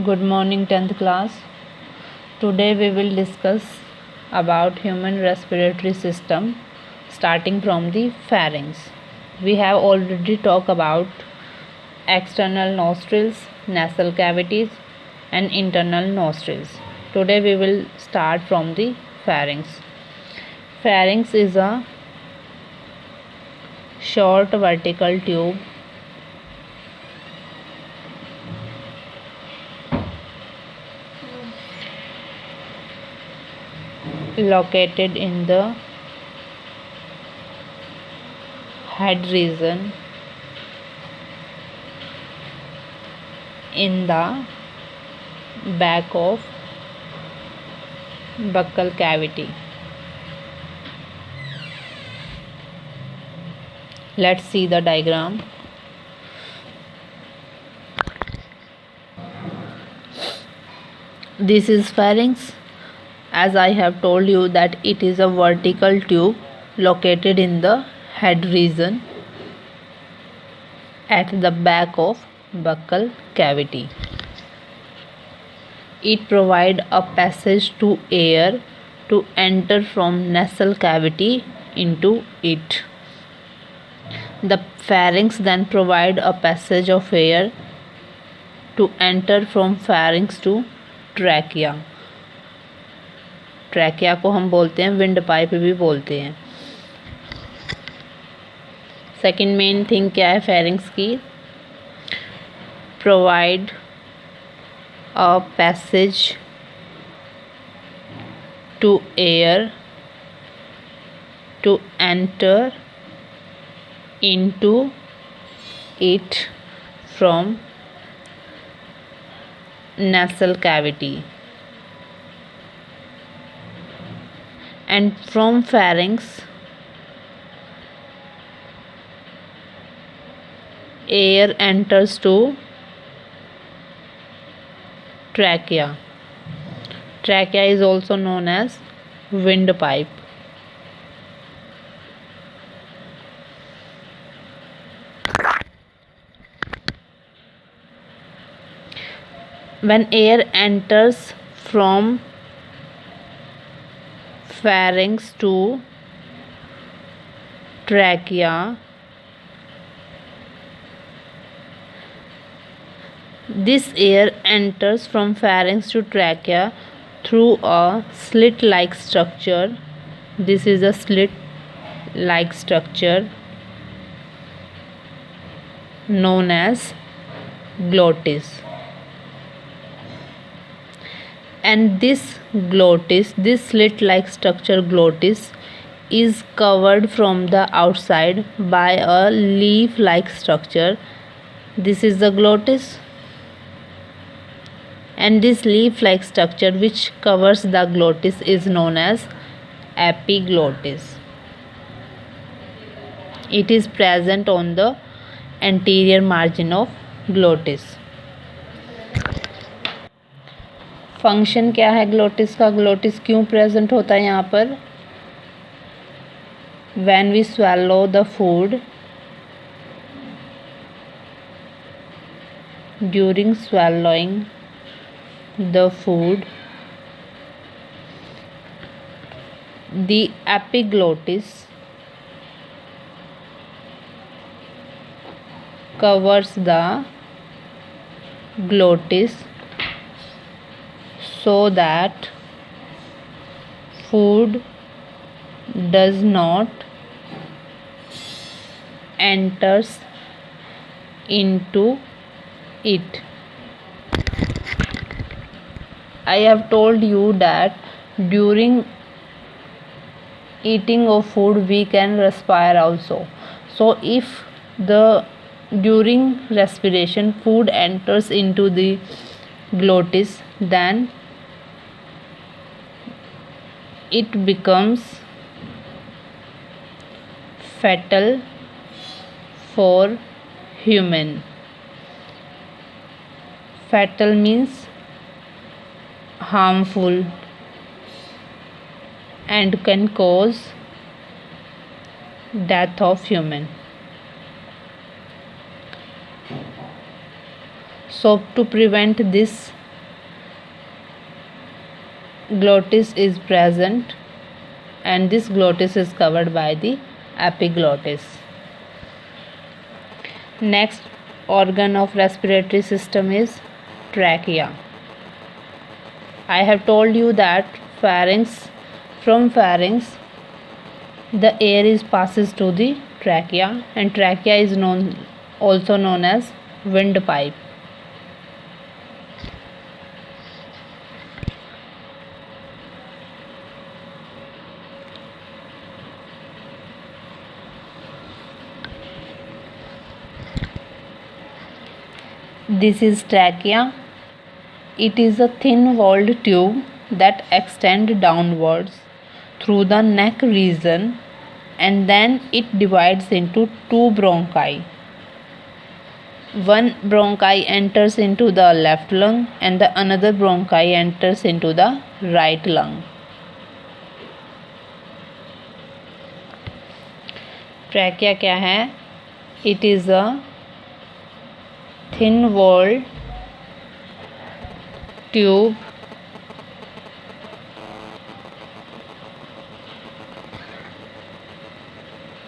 Good morning 10th class. Today we will discuss about human respiratory system starting from the pharynx. We have already talked about external nostrils, nasal cavities and internal nostrils. Today we will start from the pharynx. Pharynx is a short vertical tube located in the head region in the back of buccal cavity. Let's see the diagram. This is pharynx. As I have told you that it is a vertical tube located in the head region at the back of buccal cavity. It provides a passage to air to enter from nasal cavity into it. The pharynx then provides a passage of air to enter from pharynx to trachea. Trachea को हम बोलते हैं wind pipe भी बोलते हैं. Second main thing क्या है pharynx की? Provide a passage to air to enter into it from nasal cavity, and from pharynx air enters to trachea. Trachea is also known as windpipe. When air enters from pharynx to trachea, this air enters from pharynx to trachea through a slit-like structure. This is a slit-like structure known as glottis. And this glottis, this slit-like structure glottis, is covered from the outside by a leaf-like structure. This is the glottis, and this leaf-like structure which covers the glottis is known as epiglottis. It is present on the anterior margin of glottis. Function क्या है glottis का? Glottis क्यों present होता है यहाँ पर? When we swallow the food, during swallowing the food, the epiglottis covers the glottis so that food does not enters into it. I have told you that during eating of food we can respire also. So if during respiration food enters into the glottis, then it becomes fatal for human. Fatal means harmful and can cause death of human. So to prevent this glottis is present, and this glottis is covered by the epiglottis. Next organ of respiratory system is trachea. I have told you that from pharynx the air is passes to the trachea, and trachea is also known as windpipe. This is trachea. It is a thin-walled tube that extends downwards through the neck region, and then it divides into two bronchi. One bronchi enters into the left lung and the another bronchi enters into the right lung. Trachea क्या है? It is a thin-walled tube